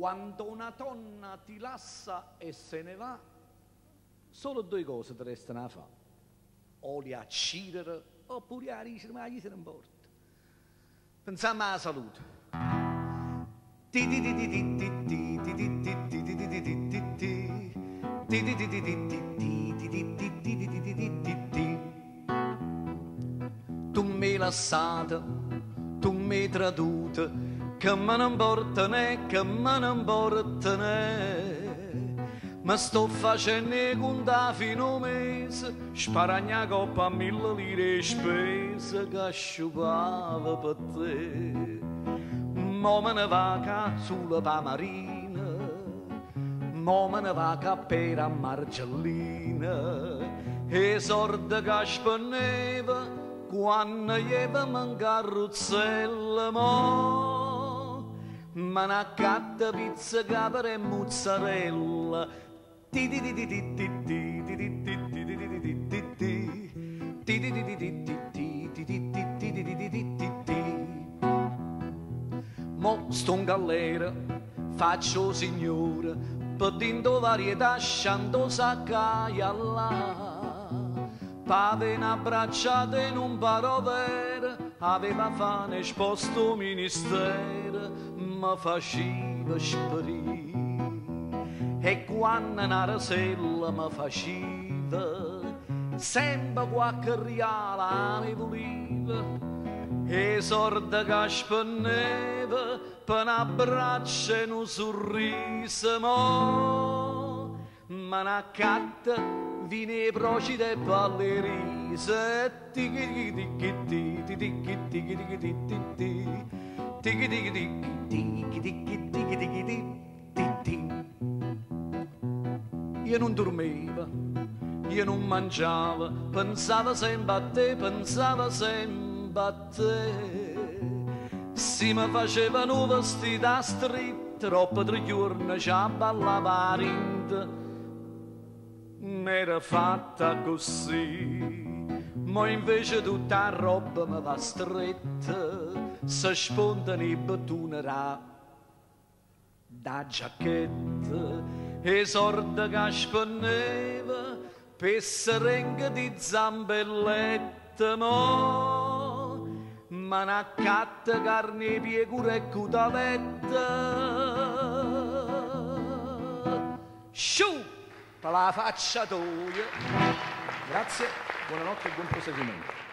Quando una donna ti lascia e se ne va, solo due cose ti restano a fare: o li accidere oppure a risere, ma gli se ne importa. Pensiamo alla salute. Tu mi lasciate, tu mi traduta, che me ne importa né, che me ne importa né. Ma sto facendo i conti fino a un mese, sparagna coppa a 1000 lire spese che asciugava per te. Mo me ne va sulla pamarina, mo me ne va per a Marcellina, e sorda che spenneva quando jeva man carrozzella. Mo me ne accatta pizza, capra e mozzarella. Mo sto in galera, faccio signore, pedendo varietà, sciando saccaia là. Pavena abbracciata in un parovere, aveva fame esposto ministero, ma faceva sparire. E quando una rasella mi faceva, sempre qualche riala mi voleva, e sorda che spenneva per un abbraccio e un sorriso. Mo me ne accatta vine procide e ballerise. Io non dormiva, io non mangiava, pensava sempre a te, pensava sempre a te. Si mi facevano vestiti a stretto, troppo 3 giorni ci ballava rinda. M'era fatta così, ma invece tutta la roba mi va stretta, se sponda i bottoni da giacchetta. E sorda che spenneva per serenghe di zambellette. Mo me ne accatta carne, piegura e cutaletta. Sciù per la facciatoia. Grazie, buonanotte e buon proseguimento.